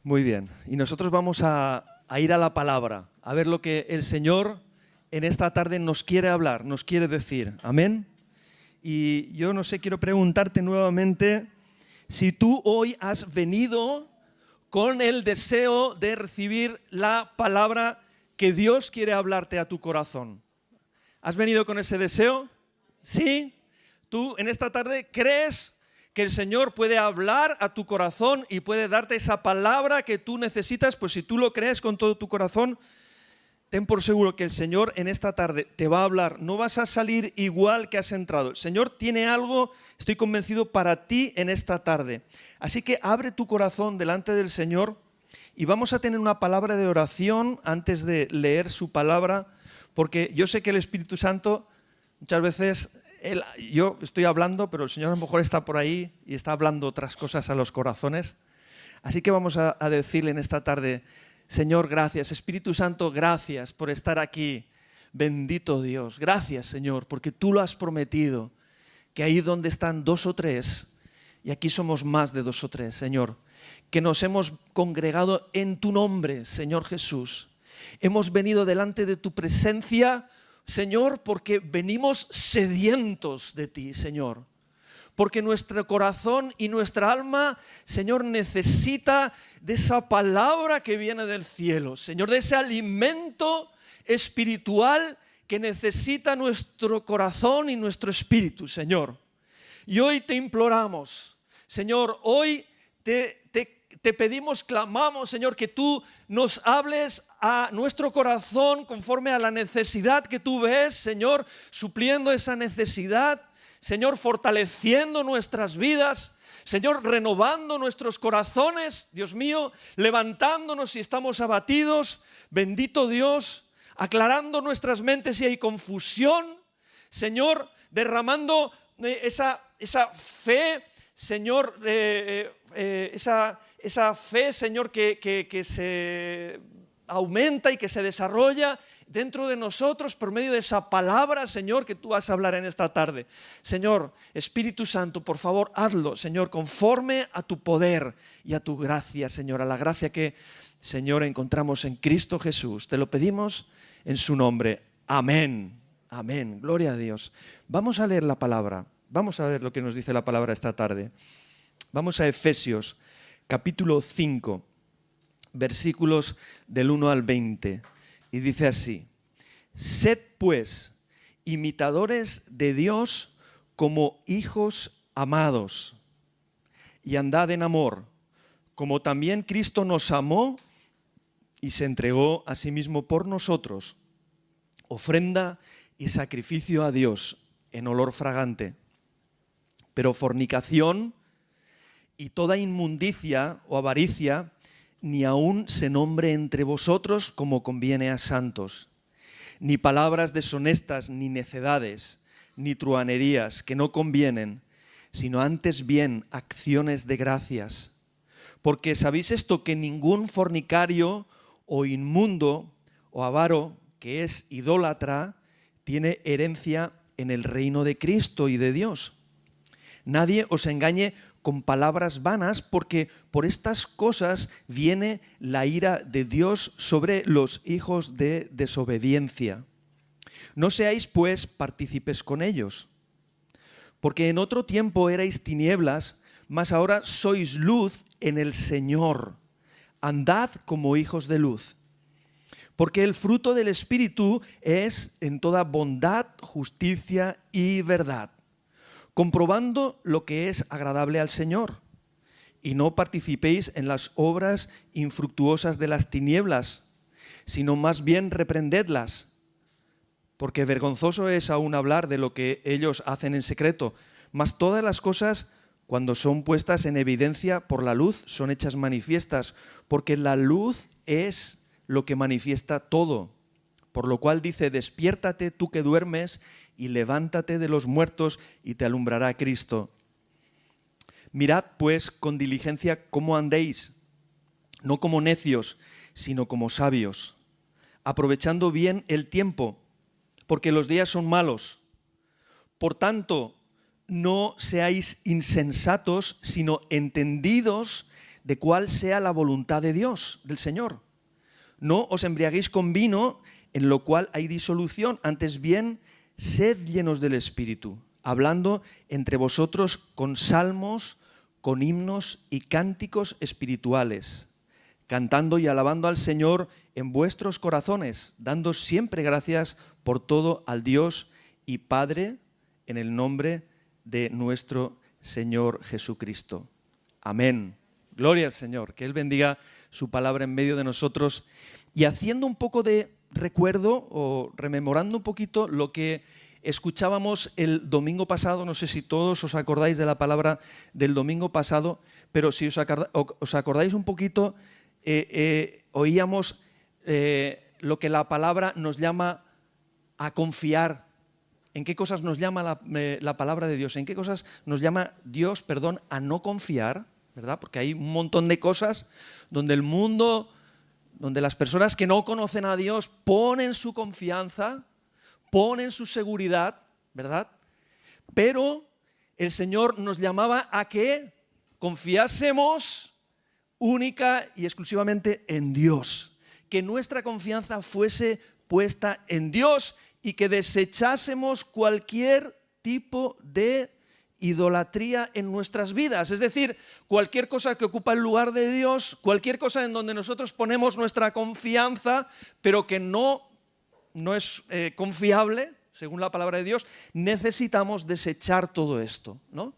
Muy bien, y nosotros vamos a ir a la palabra, a ver lo que el Señor en esta tarde nos quiere hablar, nos quiere decir. Amén. Y yo no sé, quiero preguntarte nuevamente si tú hoy has venido con el deseo de recibir la palabra que Dios quiere hablarte a tu corazón. ¿Has venido con ese deseo? ¿Sí? ¿Tú en esta tarde crees que el Señor puede hablar a tu corazón y puede darte esa palabra que tú necesitas? Pues si tú lo crees con todo tu corazón, ten por seguro que el Señor en esta tarde te va a hablar. No vas a salir igual que has entrado. El Señor tiene algo, estoy convencido, para ti en esta tarde. Así que abre tu corazón delante del Señor y vamos a tener una palabra de oración antes de leer su palabra, porque yo sé que el Espíritu Santo muchas veces... yo estoy hablando, pero el Señor a lo mejor está por ahí y está hablando otras cosas a los corazones. Así que vamos a decirle en esta tarde: Señor, gracias. Espíritu Santo, gracias por estar aquí. Bendito Dios. Gracias, Señor, porque tú lo has prometido, que ahí donde están dos o tres, y aquí somos más de dos o tres, Señor, que nos hemos congregado en tu nombre, Señor Jesús. Hemos venido delante de tu presencia, Señor, porque venimos sedientos de ti, Señor. Porque nuestro corazón y nuestra alma, Señor, necesita de esa palabra que viene del cielo, Señor, de ese alimento espiritual que necesita nuestro corazón y nuestro espíritu, Señor. Y hoy te imploramos, Señor, hoy te pedimos, clamamos, Señor, que tú nos hables a nuestro corazón conforme a la necesidad que tú ves, Señor, supliendo esa necesidad, Señor, fortaleciendo nuestras vidas, Señor, renovando nuestros corazones, Dios mío, levantándonos si estamos abatidos, bendito Dios, aclarando nuestras mentes si hay confusión, Señor, derramando esa fe, Señor, esa fe, Señor, que se aumenta y que se desarrolla dentro de nosotros por medio de esa palabra, Señor, que tú vas a hablar en esta tarde. Señor, Espíritu Santo, por favor, hazlo, Señor, conforme a tu poder y a tu gracia, Señor, a la gracia que, Señor, encontramos en Cristo Jesús. Te lo pedimos en su nombre. Amén. Amén. Gloria a Dios. Vamos a leer la palabra. Vamos a ver lo que nos dice la palabra esta tarde. Vamos a Efesios, capítulo 5, versículos del 1 al 20. Y dice así: sed pues imitadores de Dios como hijos amados, y andad en amor, como también Cristo nos amó y se entregó a sí mismo por nosotros, ofrenda y sacrificio a Dios en olor fragante. Pero fornicación y toda inmundicia o avaricia ni aun se nombre entre vosotros como conviene a santos, ni palabras deshonestas, ni necedades, ni truhanerías que no convienen, sino antes bien acciones de gracias. Porque sabéis esto, que ningún fornicario o inmundo o avaro, que es idólatra, tiene herencia en el reino de Cristo y de Dios. Nadie os engañe con palabras vanas, porque por estas cosas viene la ira de Dios sobre los hijos de desobediencia. No seáis pues partícipes con ellos, porque en otro tiempo erais tinieblas, mas ahora sois luz en el Señor. Andad como hijos de luz. Porque el fruto del Espíritu es en toda bondad, justicia y verdad, comprobando lo que es agradable al Señor, y no participéis en las obras infructuosas de las tinieblas, sino más bien reprendedlas, porque vergonzoso es aún hablar de lo que ellos hacen en secreto, mas todas las cosas, cuando son puestas en evidencia por la luz, son hechas manifiestas, porque la luz es lo que manifiesta todo. Por lo cual dice: despiértate tú que duermes, y levántate de los muertos, y te alumbrará Cristo. Mirad pues con diligencia cómo andéis, no como necios, sino como sabios, aprovechando bien el tiempo, porque los días son malos. Por tanto, no seáis insensatos, sino entendidos de cuál sea la voluntad de Dios, del Señor. No os embriaguéis con vino, en lo cual hay disolución, antes bien, sed llenos del Espíritu, hablando entre vosotros con salmos, con himnos y cánticos espirituales, cantando y alabando al Señor en vuestros corazones, dando siempre gracias por todo al Dios y Padre, en el nombre de nuestro Señor Jesucristo. Amén. Gloria al Señor, que Él bendiga su palabra en medio de nosotros. Y haciendo un poco de recuerdo o rememorando un poquito lo que escuchábamos el domingo pasado, no sé si todos os acordáis de la palabra del domingo pasado, pero si os acordáis un poquito, oíamos lo que la palabra nos llama a confiar. ¿En qué cosas nos llama la palabra de Dios? ¿En qué cosas nos llama Dios, a no confiar? ¿Verdad? Porque hay un montón de cosas donde el mundo, donde las personas que no conocen a Dios ponen su confianza, ponen su seguridad, ¿verdad? Pero el Señor nos llamaba a que confiásemos única y exclusivamente en Dios, que nuestra confianza fuese puesta en Dios y que desechásemos cualquier tipo de idolatría en nuestras vidas, es decir, cualquier cosa que ocupa el lugar de Dios, cualquier cosa en donde nosotros ponemos nuestra confianza, pero que no es confiable, según la palabra de Dios, necesitamos desechar todo esto, ¿no?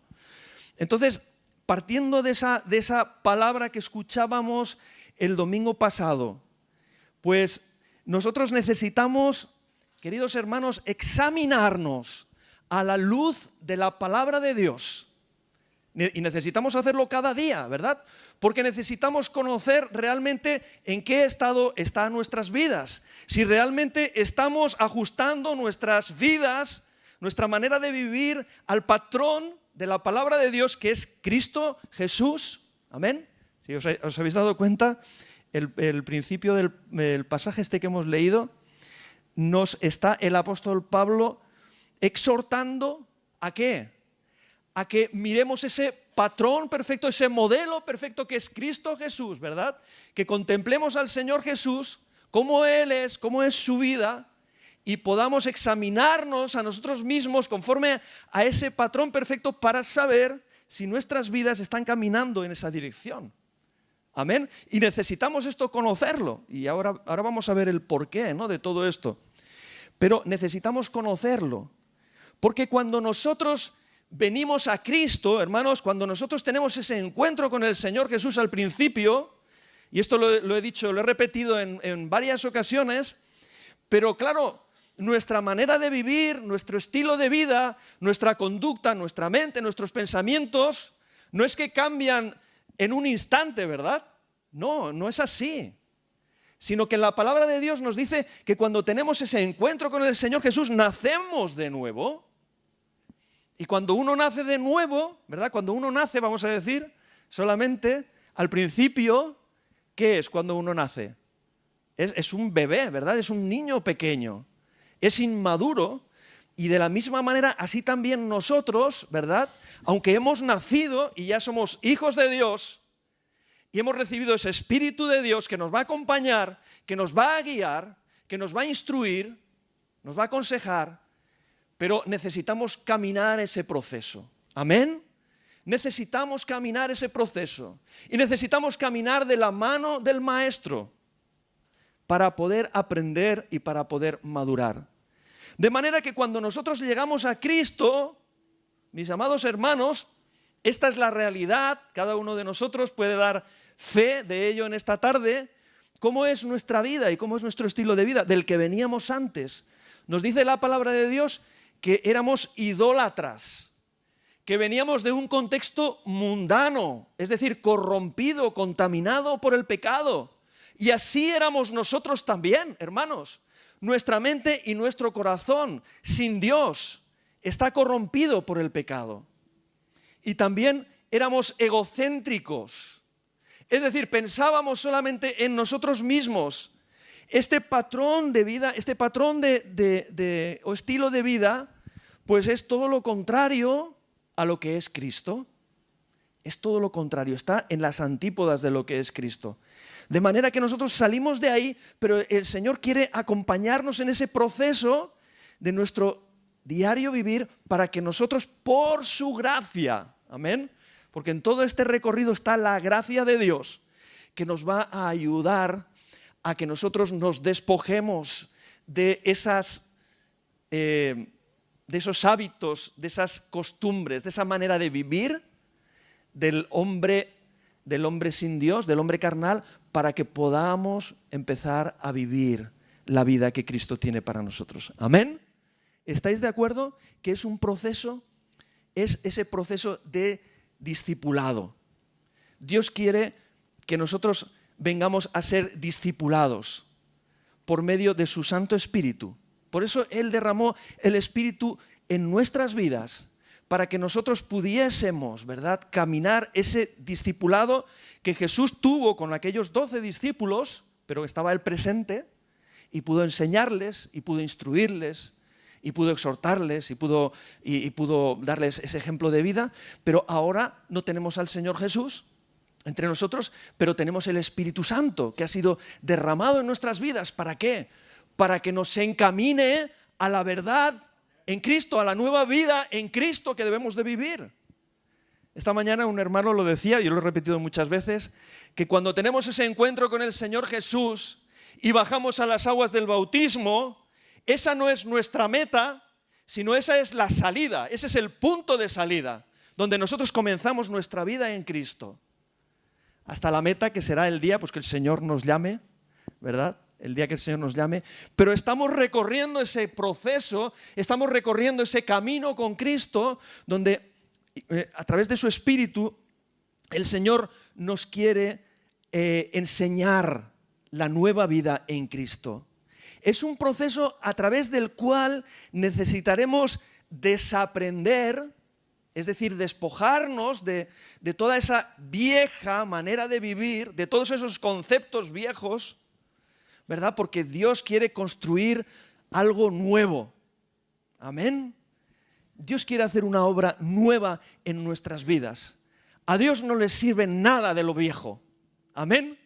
Entonces, partiendo de esa palabra que escuchábamos el domingo pasado, pues nosotros necesitamos, queridos hermanos, examinarnos a la luz de la palabra de Dios. Y necesitamos hacerlo cada día, ¿verdad? Porque necesitamos conocer realmente en qué estado están nuestras vidas. Si realmente estamos ajustando nuestras vidas, nuestra manera de vivir al patrón de la palabra de Dios, que es Cristo Jesús. Amén. Si os habéis dado cuenta, el principio del pasaje este que hemos leído, nos está el apóstol Pablo exhortando ¿a qué? A que miremos ese patrón perfecto, ese modelo perfecto que es Cristo Jesús, ¿verdad? Que contemplemos al Señor Jesús, cómo Él es, cómo es su vida, y podamos examinarnos a nosotros mismos conforme a ese patrón perfecto para saber si nuestras vidas están caminando en esa dirección. Amén. Y necesitamos esto conocerlo. Y ahora vamos a ver el porqué, ¿no?, de todo esto. Pero necesitamos conocerlo. Porque cuando nosotros venimos a Cristo, hermanos, cuando nosotros tenemos ese encuentro con el Señor Jesús al principio, y esto lo he dicho, lo he repetido en varias ocasiones, pero claro, nuestra manera de vivir, nuestro estilo de vida, nuestra conducta, nuestra mente, nuestros pensamientos, no es que cambian en un instante, ¿verdad? No, no es así. Sino que la palabra de Dios nos dice que cuando tenemos ese encuentro con el Señor Jesús, nacemos de nuevo. Y cuando uno nace de nuevo, ¿verdad? Cuando uno nace, vamos a decir, solamente al principio, ¿qué es cuando uno nace? Es un bebé, ¿verdad? Es un niño pequeño. Es inmaduro. Y de la misma manera, así también nosotros, ¿verdad? Aunque hemos nacido y ya somos hijos de Dios, y hemos recibido ese Espíritu de Dios que nos va a acompañar, que nos va a guiar, que nos va a instruir, nos va a aconsejar, pero necesitamos caminar ese proceso. ¿Amén? Necesitamos caminar ese proceso. Y necesitamos caminar de la mano del Maestro para poder aprender y para poder madurar. De manera que cuando nosotros llegamos a Cristo, mis amados hermanos, esta es la realidad, cada uno de nosotros puede dar fe de ello en esta tarde, cómo es nuestra vida y cómo es nuestro estilo de vida, del que veníamos antes. Nos dice la palabra de Dios que éramos idólatras, que veníamos de un contexto mundano, es decir, corrompido, contaminado por el pecado. Y así éramos nosotros también, hermanos. Nuestra mente y nuestro corazón, sin Dios, está corrompido por el pecado. Y también éramos egocéntricos. Es decir, pensábamos solamente en nosotros mismos. Este patrón de vida, este patrón o estilo de vida, pues es todo lo contrario a lo que es Cristo. Es todo lo contrario, está en las antípodas de lo que es Cristo. De manera que nosotros salimos de ahí, pero el Señor quiere acompañarnos en ese proceso de nuestro diario vivir para que nosotros, por su gracia, amén, porque en todo este recorrido está la gracia de Dios, que nos va a ayudar a que nosotros nos despojemos de esos hábitos, de esas costumbres, de esa manera de vivir del hombre sin Dios, del hombre carnal, para que podamos empezar a vivir la vida que Cristo tiene para nosotros. ¿Amén? ¿Estáis de acuerdo que es un proceso? Es ese proceso de discipulado. Dios quiere que nosotros vengamos a ser discipulados por medio de su Santo Espíritu. Por eso Él derramó el Espíritu en nuestras vidas, para que nosotros pudiésemos, ¿verdad?, caminar ese discipulado que Jesús tuvo con aquellos 12 discípulos, pero estaba Él presente y pudo enseñarles y pudo instruirles y pudo exhortarles y pudo darles ese ejemplo de vida. Pero ahora no tenemos al Señor Jesús entre nosotros, pero tenemos el Espíritu Santo que ha sido derramado en nuestras vidas. ¿Para qué? Para que nos encamine a la verdad en Cristo, a la nueva vida en Cristo que debemos de vivir. Esta mañana un hermano lo decía, yo lo he repetido muchas veces, que cuando tenemos ese encuentro con el Señor Jesús y bajamos a las aguas del bautismo, esa no es nuestra meta, sino esa es la salida, ese es el punto de salida, donde nosotros comenzamos nuestra vida en Cristo. Hasta la meta, que será el día pues, que el Señor nos llame, ¿verdad? El día que el Señor nos llame, pero estamos recorriendo ese proceso, estamos recorriendo ese camino con Cristo, donde a través de su Espíritu el Señor nos quiere enseñar la nueva vida en Cristo. Es un proceso a través del cual necesitaremos desaprender, es decir, despojarnos de toda esa vieja manera de vivir, de todos esos conceptos viejos, ¿verdad? Porque Dios quiere construir algo nuevo. Amén. Dios quiere hacer una obra nueva en nuestras vidas. A Dios no le sirve nada de lo viejo. Amén.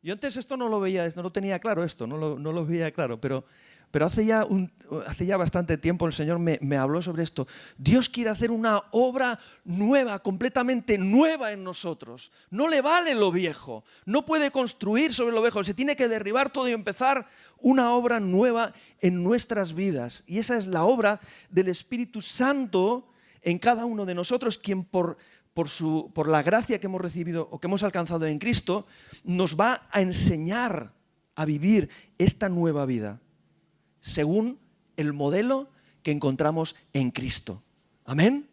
Yo antes esto no lo veía, no lo tenía claro esto, no lo veía claro, pero hace ya bastante tiempo el Señor me habló sobre esto. Dios quiere hacer una obra nueva, completamente nueva en nosotros. No le vale lo viejo, no puede construir sobre lo viejo, se tiene que derribar todo y empezar una obra nueva en nuestras vidas. Y esa es la obra del Espíritu Santo en cada uno de nosotros, quien por la gracia que hemos recibido o que hemos alcanzado en Cristo, nos va a enseñar a vivir esta nueva vida, según el modelo que encontramos en Cristo. Amén.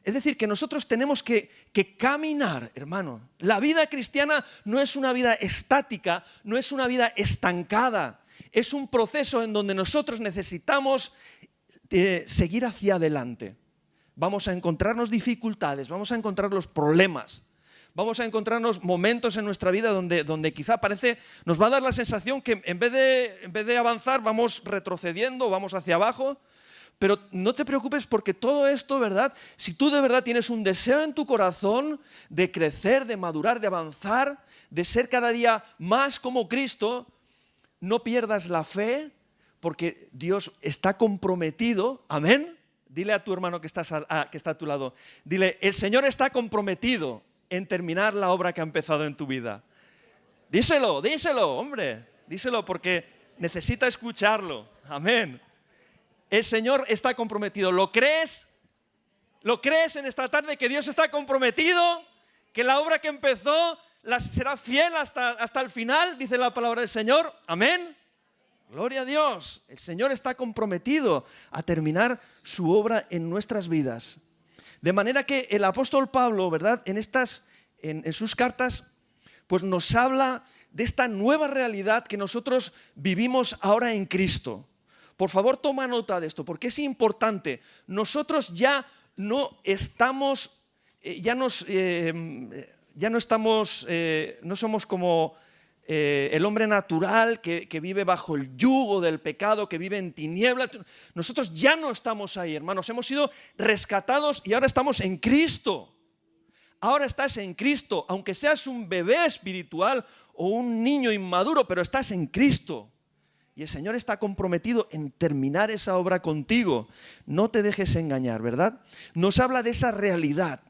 Es decir, que nosotros tenemos que caminar, hermano. La vida cristiana no es una vida estática, no es una vida estancada. Es un proceso en donde nosotros necesitamos seguir hacia adelante. Vamos a encontrarnos dificultades, vamos a encontrar los problemas. Vamos a encontrarnos momentos en nuestra vida donde quizá nos va a dar la sensación que en vez de avanzar vamos retrocediendo, vamos hacia abajo. Pero no te preocupes, porque todo esto, ¿verdad? Si tú de verdad tienes un deseo en tu corazón de crecer, de madurar, de avanzar, de ser cada día más como Cristo, no pierdas la fe, porque Dios está comprometido. Amén. Dile a tu hermano que está a tu lado, dile, el Señor está comprometido en terminar la obra que ha empezado en tu vida. Díselo, hombre, díselo, porque necesita escucharlo. Amén. El Señor está comprometido. ¿Lo crees? ¿Lo crees en esta tarde que Dios está comprometido? Que la obra que empezó será fiel hasta el final, dice la palabra del Señor. Amén. Gloria a Dios. El Señor está comprometido a terminar su obra en nuestras vidas. De manera que el apóstol Pablo, ¿verdad?, en sus cartas, pues nos habla de esta nueva realidad que nosotros vivimos ahora en Cristo. Por favor, toma nota de esto, porque es importante. Nosotros ya no estamos, no somos como el hombre natural que vive bajo el yugo del pecado, que vive en tinieblas. Nosotros ya no estamos ahí, hermanos. Hemos sido rescatados y ahora estamos en Cristo. ahora estás en Cristo, aunque seas un bebé espiritual o un niño inmaduro, pero estás en Cristo. Y el Señor está comprometido en terminar esa obra contigo. No te dejes engañar, ¿verdad? Nos habla de esa realidad,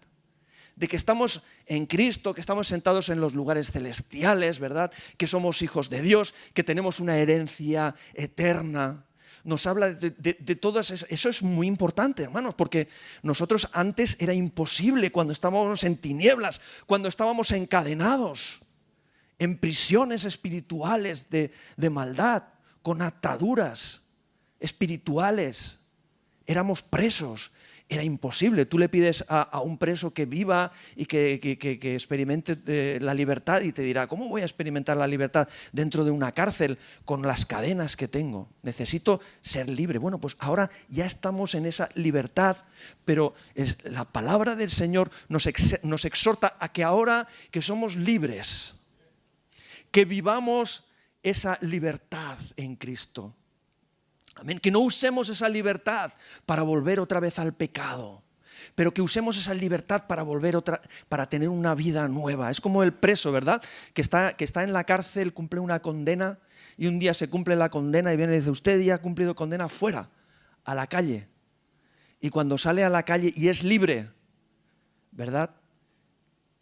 de que estamos en Cristo, que estamos sentados en los lugares celestiales, ¿verdad? Que somos hijos de Dios, que tenemos una herencia eterna. Nos habla de todo eso. Eso es muy importante, hermanos, porque nosotros antes era imposible cuando estábamos en tinieblas, cuando estábamos encadenados, en prisiones espirituales de maldad, con ataduras espirituales. Éramos presos. Era imposible. Tú le pides a un preso que viva y que experimente la libertad y te dirá, ¿cómo voy a experimentar la libertad dentro de una cárcel con las cadenas que tengo? Necesito ser libre. Bueno, pues ahora ya estamos en esa libertad, pero la palabra del Señor nos exhorta a que ahora que somos libres, que vivamos esa libertad en Cristo. Amén. Que no usemos esa libertad para volver otra vez al pecado, pero que usemos esa libertad para tener una vida nueva. Es como el preso, ¿verdad? Que está en la cárcel, cumple una condena y un día se cumple la condena y viene y dice, usted ya ha cumplido condena, fuera, a la calle. Y cuando sale a la calle y es libre, ¿verdad?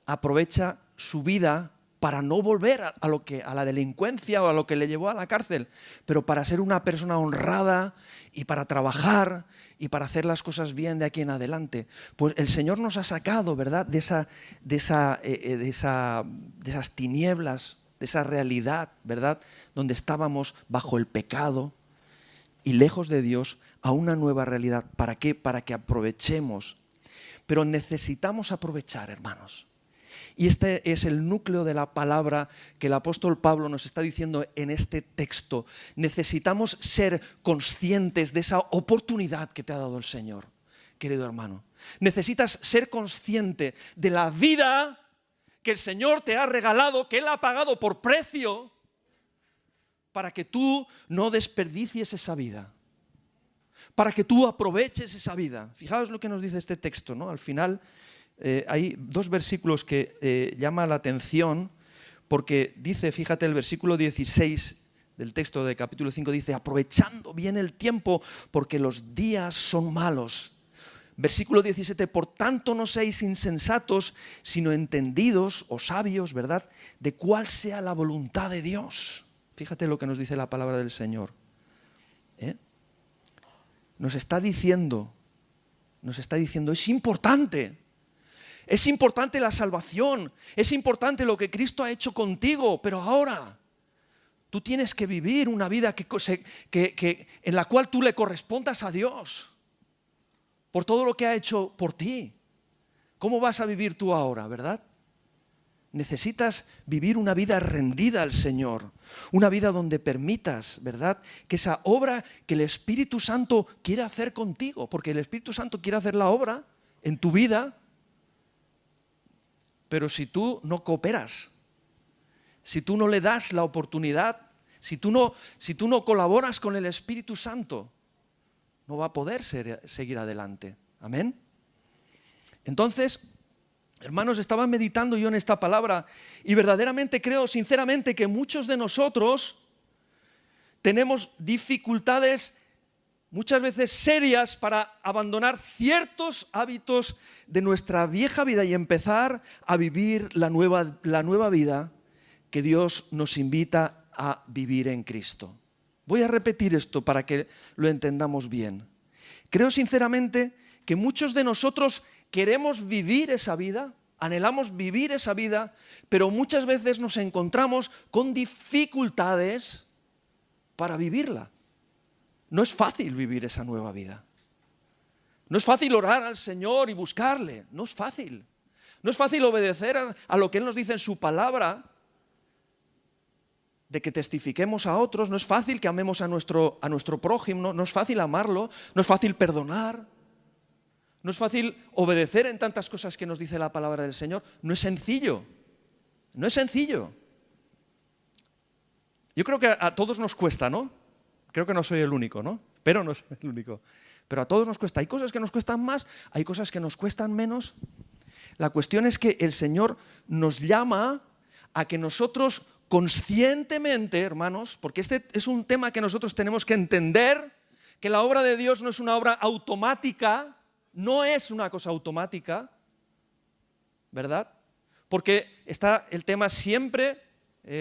Aprovecha su vida para no volver a la delincuencia o a lo que le llevó a la cárcel, pero para ser una persona honrada y para trabajar y para hacer las cosas bien de aquí en adelante. Pues el Señor nos ha sacado, ¿verdad?, de esas tinieblas, de esa realidad, ¿verdad?, donde estábamos bajo el pecado y lejos de Dios, a una nueva realidad. ¿Para qué? Para que aprovechemos. Pero necesitamos aprovechar, hermanos. Y este es el núcleo de la palabra que el apóstol Pablo nos está diciendo en este texto. Necesitamos ser conscientes de esa oportunidad que te ha dado el Señor, querido hermano. Necesitas ser consciente de la vida que el Señor te ha regalado, que Él ha pagado por precio, para que tú no desperdicies esa vida, para que tú aproveches esa vida. Fijaos lo que nos dice este texto, ¿no? Al final hay dos versículos que llaman la atención, porque dice, fíjate, el versículo 16 del texto de capítulo 5 dice, aprovechando bien el tiempo porque los días son malos. Versículo 17, por tanto no seáis insensatos, sino entendidos o sabios, ¿verdad?, de cuál sea la voluntad de Dios. Fíjate lo que nos dice la palabra del Señor. Nos está diciendo, es importante. Es importante la salvación, es importante lo que Cristo ha hecho contigo, pero ahora tú tienes que vivir una vida en la cual tú le correspondas a Dios por todo lo que ha hecho por ti. ¿Cómo vas a vivir tú ahora, verdad? Necesitas vivir una vida rendida al Señor, una vida donde permitas, ¿verdad?, que esa obra que el Espíritu Santo quiere hacer contigo, porque el Espíritu Santo quiere hacer la obra en tu vida. Pero si tú no cooperas, si tú no le das la oportunidad, si tú no colaboras con el Espíritu Santo, no va a poder seguir adelante. Amén. Entonces, hermanos, estaba meditando yo en esta palabra y verdaderamente creo sinceramente que muchos de nosotros tenemos dificultades muchas veces serias para abandonar ciertos hábitos de nuestra vieja vida y empezar a vivir la nueva vida que Dios nos invita a vivir en Cristo. Voy a repetir esto para que lo entendamos bien. Creo sinceramente que muchos de nosotros queremos vivir esa vida, anhelamos vivir esa vida, pero muchas veces nos encontramos con dificultades para vivirla. No es fácil vivir esa nueva vida. No es fácil orar al Señor y buscarle. No es fácil. No es fácil obedecer a lo que Él nos dice en su palabra, de que testifiquemos a otros. No es fácil que amemos a nuestro prójimo. No es fácil amarlo. No es fácil perdonar. No es fácil obedecer en tantas cosas que nos dice la palabra del Señor. No es sencillo. No es sencillo. Yo creo que a todos nos cuesta, ¿no? Creo que no soy el único, ¿no? Pero no soy el único. Pero a todos nos cuesta. Hay cosas que nos cuestan más, hay cosas que nos cuestan menos. La cuestión es que el Señor nos llama a que nosotros conscientemente, hermanos, porque este es un tema que nosotros tenemos que entender, que la obra de Dios no es una obra automática, no es una cosa automática, ¿verdad? Porque está el tema siempre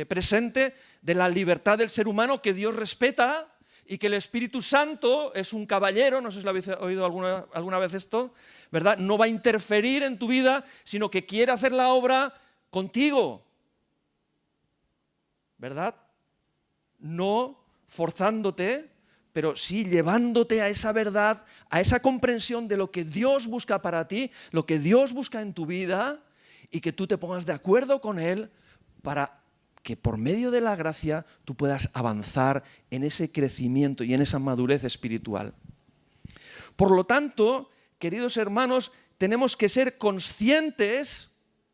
presente de la libertad del ser humano que Dios respeta y que el Espíritu Santo es un caballero, no sé si lo habéis oído alguna vez esto, ¿verdad? No va a interferir en tu vida, sino que quiere hacer la obra contigo, ¿verdad? No forzándote, pero sí llevándote a esa verdad, a esa comprensión de lo que Dios busca para ti, lo que Dios busca en tu vida, y que tú te pongas de acuerdo con Él para que por medio de la gracia tú puedas avanzar en ese crecimiento y en esa madurez espiritual. Por lo tanto, queridos hermanos, tenemos que ser conscientes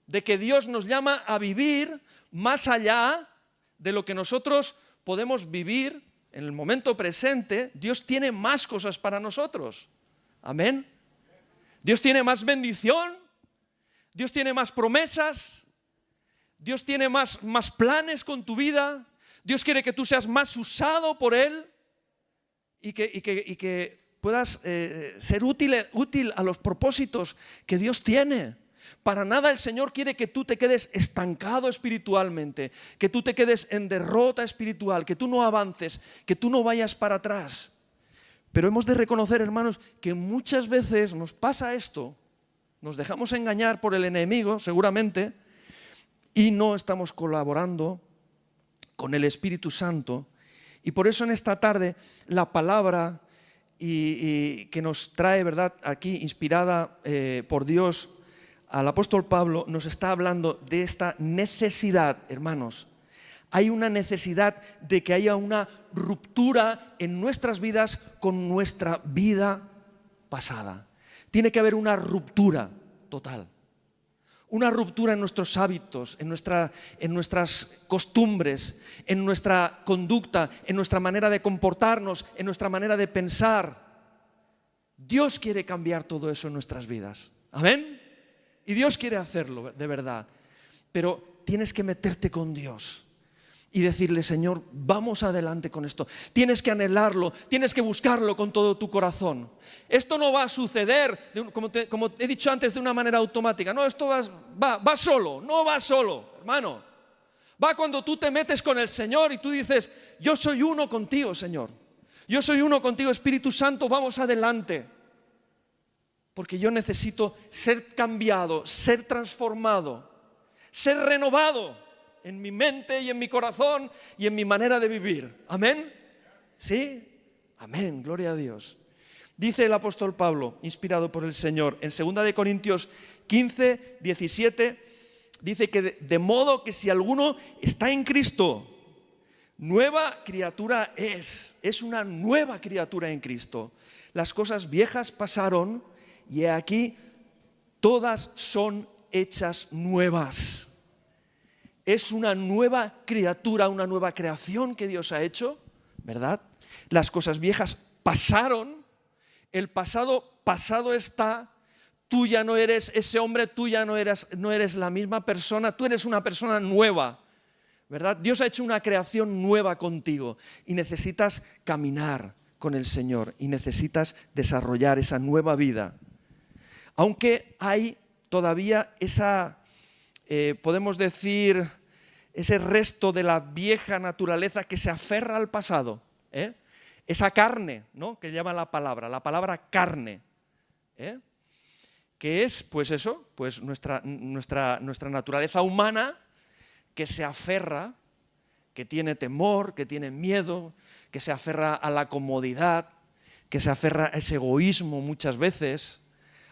de que Dios nos llama a vivir más allá de lo que nosotros podemos vivir en el momento presente. Dios tiene más cosas para nosotros. Amén. Dios tiene más bendición, Dios tiene más promesas, Dios tiene más planes con tu vida, Dios quiere que tú seas más usado por Él y que puedas ser útil a los propósitos que Dios tiene. Para nada el Señor quiere que tú te quedes estancado espiritualmente, que tú te quedes en derrota espiritual, que tú no avances, que tú no vayas para atrás. Pero hemos de reconocer, hermanos, que muchas veces nos pasa esto, nos dejamos engañar por el enemigo, seguramente, y no estamos colaborando con el Espíritu Santo. Y por eso en esta tarde la palabra que nos trae, ¿verdad?, aquí inspirada por Dios al apóstol Pablo, nos está hablando de esta necesidad, hermanos. Hay una necesidad de que haya una ruptura en nuestras vidas con nuestra vida pasada. Tiene que haber una ruptura total. Una ruptura en nuestros hábitos, en nuestras costumbres, en nuestra conducta, en nuestra manera de comportarnos, en nuestra manera de pensar. Dios quiere cambiar todo eso en nuestras vidas. ¿Amén? Y Dios quiere hacerlo, de verdad. Pero tienes que meterte con Dios y decirle: Señor, vamos adelante con esto. Tienes que anhelarlo, tienes que buscarlo con todo tu corazón. Esto no va a suceder, como he dicho antes, de una manera automática. No, esto va solo, no va solo, hermano. Va cuando tú te metes con el Señor y tú dices: yo soy uno contigo, Señor. Yo soy uno contigo, Espíritu Santo, vamos adelante. Porque yo necesito ser cambiado, ser transformado, ser renovado en mi mente y en mi corazón y en mi manera de vivir. ¿Amén? ¿Sí? Amén, gloria a Dios. Dice el apóstol Pablo, inspirado por el Señor, en 2 Corintios 15, 17, dice que de modo que si alguno está en Cristo, nueva criatura es una nueva criatura en Cristo. Las cosas viejas pasaron y aquí todas son hechas nuevas. Es una nueva criatura, una nueva creación que Dios ha hecho, ¿verdad? Las cosas viejas pasaron, el pasado está, tú ya no eres ese hombre, tú ya no eres la misma persona, tú eres una persona nueva, ¿verdad? Dios ha hecho una creación nueva contigo y necesitas caminar con el Señor y necesitas desarrollar esa nueva vida. Aunque hay todavía esa, podemos decir, ese resto de la vieja naturaleza que se aferra al pasado, esa carne, ¿no?, que llama la palabra carne, que es, pues eso, pues nuestra naturaleza humana que se aferra, que tiene temor, que tiene miedo, que se aferra a la comodidad, que se aferra a ese egoísmo muchas veces,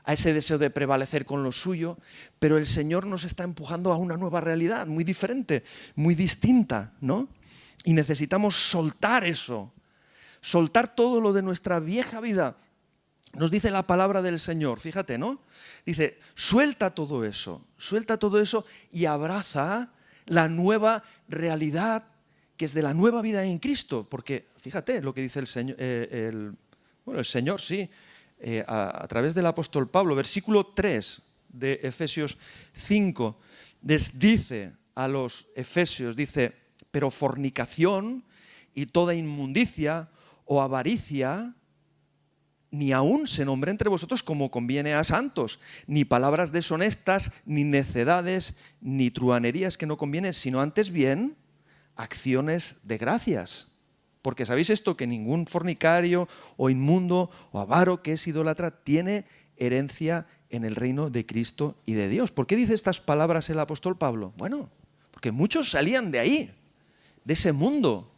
a ese deseo de prevalecer con lo suyo, pero el Señor nos está empujando a una nueva realidad, muy diferente, muy distinta, ¿no? Y necesitamos soltar eso, soltar todo lo de nuestra vieja vida. Nos dice la palabra del Señor, fíjate, ¿no? Dice, suelta todo eso y abraza la nueva realidad que es de la nueva vida en Cristo, porque fíjate lo que dice el Señor, el Señor, sí, a través del apóstol Pablo, versículo 3, de Efesios 5 les dice a los efesios, dice, pero fornicación y toda inmundicia o avaricia, ni aún se nombre entre vosotros como conviene a santos, ni palabras deshonestas, ni necedades, ni truhanerías que no convienen, sino antes bien acciones de gracias. Porque sabéis esto, que ningún fornicario o inmundo o avaro que es idólatra tiene herencia en el reino de Cristo y de Dios. ¿Por qué dice estas palabras el apóstol Pablo? Bueno, porque muchos salían de ahí, de ese mundo,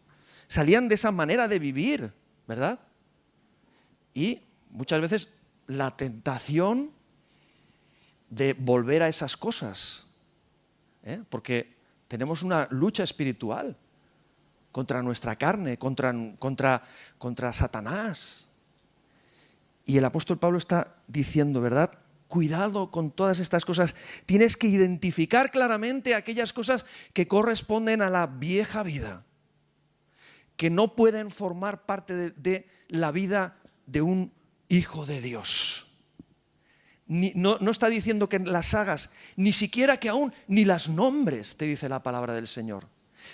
salían de esa manera de vivir, ¿verdad? Y muchas veces la tentación de volver a esas cosas, porque tenemos una lucha espiritual contra nuestra carne, contra Satanás. Y el apóstol Pablo está diciendo, ¿verdad? Cuidado con todas estas cosas. Tienes que identificar claramente aquellas cosas que corresponden a la vieja vida, que no pueden formar parte de la vida de un hijo de Dios. No está diciendo que las hagas, ni siquiera que aún ni las nombres, te dice la palabra del Señor,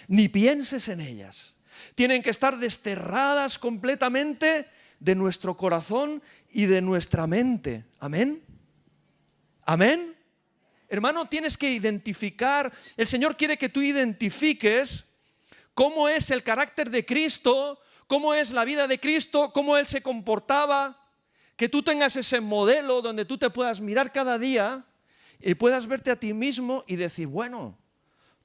ni pienses en ellas. Tienen que estar desterradas completamente de nuestro corazón y de nuestra mente. ¿Amén? ¿Amén? Hermano, tienes que identificar, el Señor quiere que tú identifiques cómo es el carácter de Cristo, cómo es la vida de Cristo, cómo Él se comportaba, que tú tengas ese modelo donde tú te puedas mirar cada día y puedas verte a ti mismo y decir, bueno,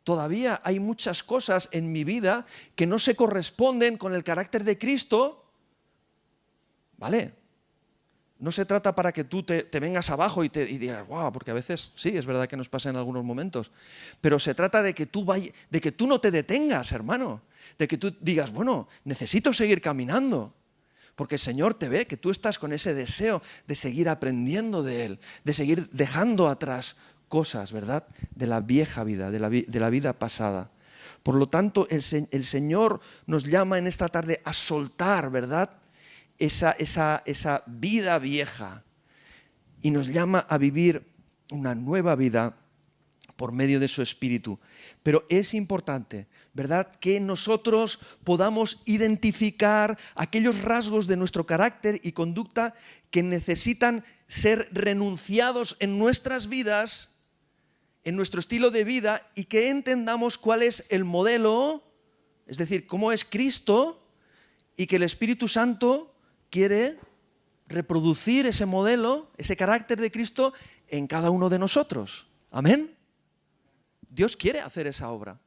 todavía hay muchas cosas en mi vida que no se corresponden con el carácter de Cristo, ¿vale? No se trata para que tú te vengas abajo y digas, wow, porque a veces sí, es verdad que nos pasa en algunos momentos, pero se trata de que tú no te detengas, hermano, de que tú digas, bueno, necesito seguir caminando, porque el Señor te ve que tú estás con ese deseo de seguir aprendiendo de Él, de seguir dejando atrás cosas, ¿verdad?, de la vieja vida, de la vida pasada. Por lo tanto, el Señor nos llama en esta tarde a soltar, ¿verdad?, esa vida vieja, y nos llama a vivir una nueva vida por medio de su Espíritu. Pero es importante, ¿verdad?, que nosotros podamos identificar aquellos rasgos de nuestro carácter y conducta que necesitan ser renunciados en nuestras vidas, en nuestro estilo de vida, y que entendamos cuál es el modelo, es decir, cómo es Cristo, y que el Espíritu Santo quiere reproducir ese modelo, ese carácter de Cristo en cada uno de nosotros. ¿Amén? Dios quiere hacer esa obra.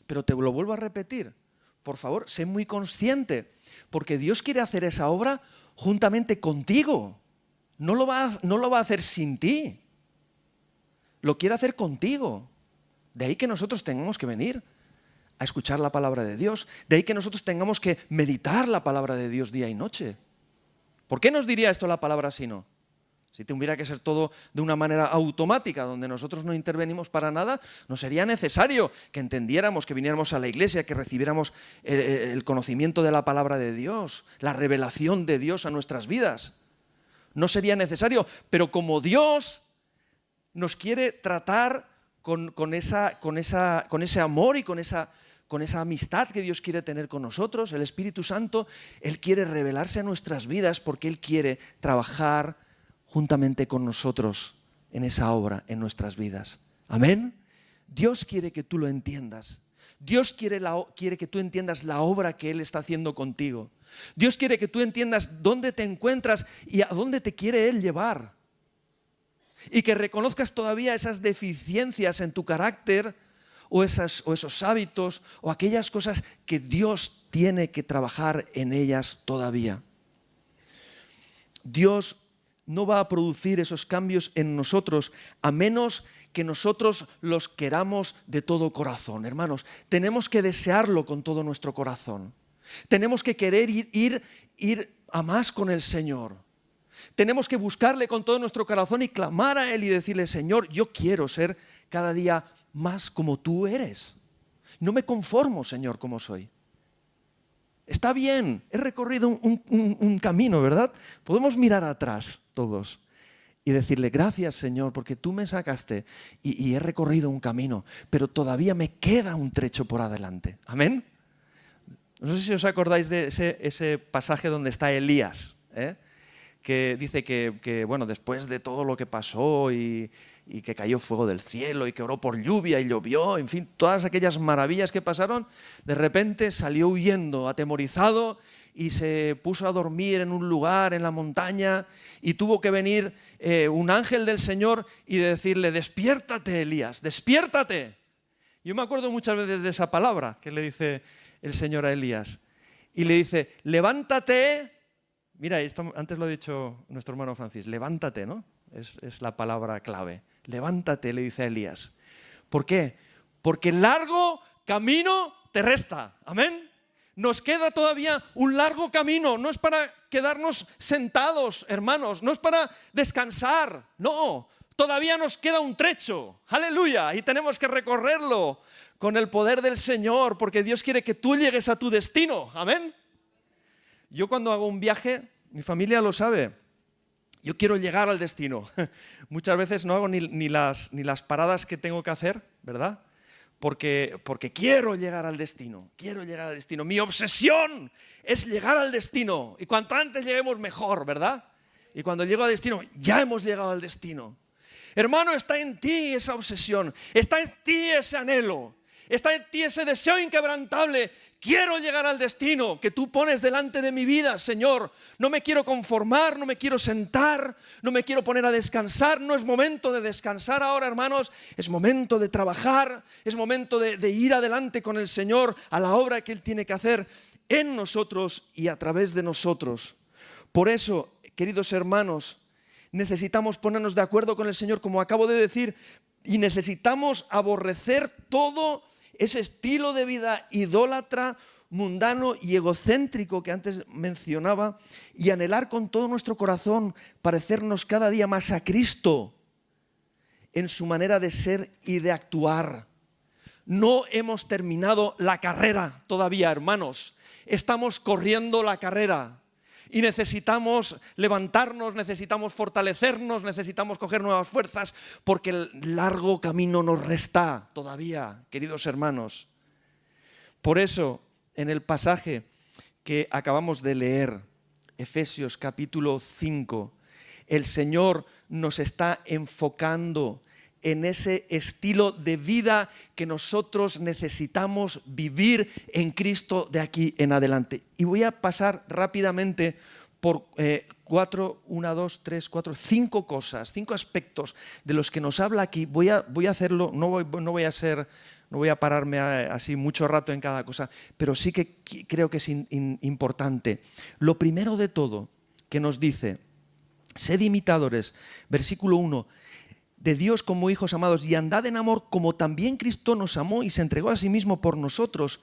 Pero te lo vuelvo a repetir, por favor, sé muy consciente, porque Dios quiere hacer esa obra juntamente contigo. No lo va a hacer sin ti. Lo quiere hacer contigo. De ahí que nosotros tengamos que venir a escuchar la palabra de Dios. De ahí que nosotros tengamos que meditar la palabra de Dios día y noche. ¿Por qué nos diría esto la palabra si no? Si tuviera que ser todo de una manera automática, donde nosotros no intervenimos para nada, no sería necesario que entendiéramos, que viniéramos a la iglesia, que recibiéramos el conocimiento de la palabra de Dios, la revelación de Dios a nuestras vidas. No sería necesario, pero como Dios nos quiere tratar con ese amor y con esa amistad que Dios quiere tener con nosotros, el Espíritu Santo, Él quiere revelarse a nuestras vidas porque Él quiere trabajar juntamente con nosotros en esa obra en nuestras vidas. ¿Amén? Dios quiere que tú lo entiendas. Dios quiere que tú entiendas la obra que Él está haciendo contigo. Dios quiere que tú entiendas dónde te encuentras y a dónde te quiere Él llevar. Y que reconozcas todavía esas deficiencias en tu carácter o esos hábitos o aquellas cosas que Dios tiene que trabajar en ellas todavía. Dios no va a producir esos cambios en nosotros a menos que nosotros los queramos de todo corazón. Hermanos, tenemos que desearlo con todo nuestro corazón. Tenemos que querer ir a más con el Señor. Tenemos que buscarle con todo nuestro corazón y clamar a Él y decirle, Señor, yo quiero ser cada día más como tú eres. No me conformo, Señor, como soy. Está bien, he recorrido un camino, ¿verdad? Podemos mirar atrás todos y decirle, gracias Señor, porque tú me sacaste y he recorrido un camino, pero todavía me queda un trecho por adelante. Amén. No sé si os acordáis de ese pasaje donde está Elías, que dice que bueno, después de todo lo que pasó y que cayó fuego del cielo y que oró por lluvia y llovió, en fin, todas aquellas maravillas que pasaron, de repente salió huyendo, atemorizado, y se puso a dormir en un lugar en la montaña y tuvo que venir un ángel del Señor y decirle, despiértate Elías, despiértate. Yo me acuerdo muchas veces de esa palabra que le dice el Señor a Elías y le dice, levántate. Mira, esto antes lo ha dicho nuestro hermano Francis, levántate, ¿no? Es la palabra clave. Levántate, le dice a Elías. ¿Por qué? Porque largo camino te resta. Amén. Nos queda todavía un largo camino. No es para quedarnos sentados, hermanos. No es para descansar. No, todavía nos queda un trecho. Aleluya. Y tenemos que recorrerlo con el poder del Señor, porque Dios quiere que tú llegues a tu destino. Amén. Yo cuando hago un viaje, mi familia lo sabe, yo quiero llegar al destino. Muchas veces no hago ni las paradas que tengo que hacer, ¿verdad? Porque quiero llegar al destino, quiero llegar al destino. Mi obsesión es llegar al destino y cuanto antes lleguemos mejor, ¿verdad? Y cuando llego al destino, ya hemos llegado al destino. Hermano, está en ti esa obsesión, está en ti ese anhelo. Está en ti ese deseo inquebrantable. Quiero llegar al destino que tú pones delante de mi vida, Señor. No me quiero conformar, no me quiero sentar, no me quiero poner a descansar. No es momento de descansar ahora, hermanos. Es momento de trabajar, es momento de ir adelante con el Señor a la obra que Él tiene que hacer en nosotros y a través de nosotros. Por eso, queridos hermanos, necesitamos ponernos de acuerdo con el Señor, como acabo de decir, y necesitamos aborrecer todo ese estilo de vida idólatra, mundano y egocéntrico que antes mencionaba y anhelar con todo nuestro corazón parecernos cada día más a Cristo en su manera de ser y de actuar. No hemos terminado la carrera todavía, hermanos. Estamos corriendo la carrera. Y necesitamos levantarnos, necesitamos fortalecernos, necesitamos coger nuevas fuerzas, porque el largo camino nos resta todavía, queridos hermanos. Por eso, en el pasaje que acabamos de leer, Efesios capítulo 5, el Señor nos está enfocando en ese estilo de vida que nosotros necesitamos vivir en Cristo de aquí en adelante. Y voy a pasar rápidamente por 5 cosas, 5 aspectos de los que nos habla aquí. Voy a hacerlo, no voy a pararme así mucho rato en cada cosa, pero sí que creo que es importante. Lo primero de todo que nos dice, sed imitadores, versículo 1, de Dios como hijos amados y andad en amor como también Cristo nos amó y se entregó a sí mismo por nosotros,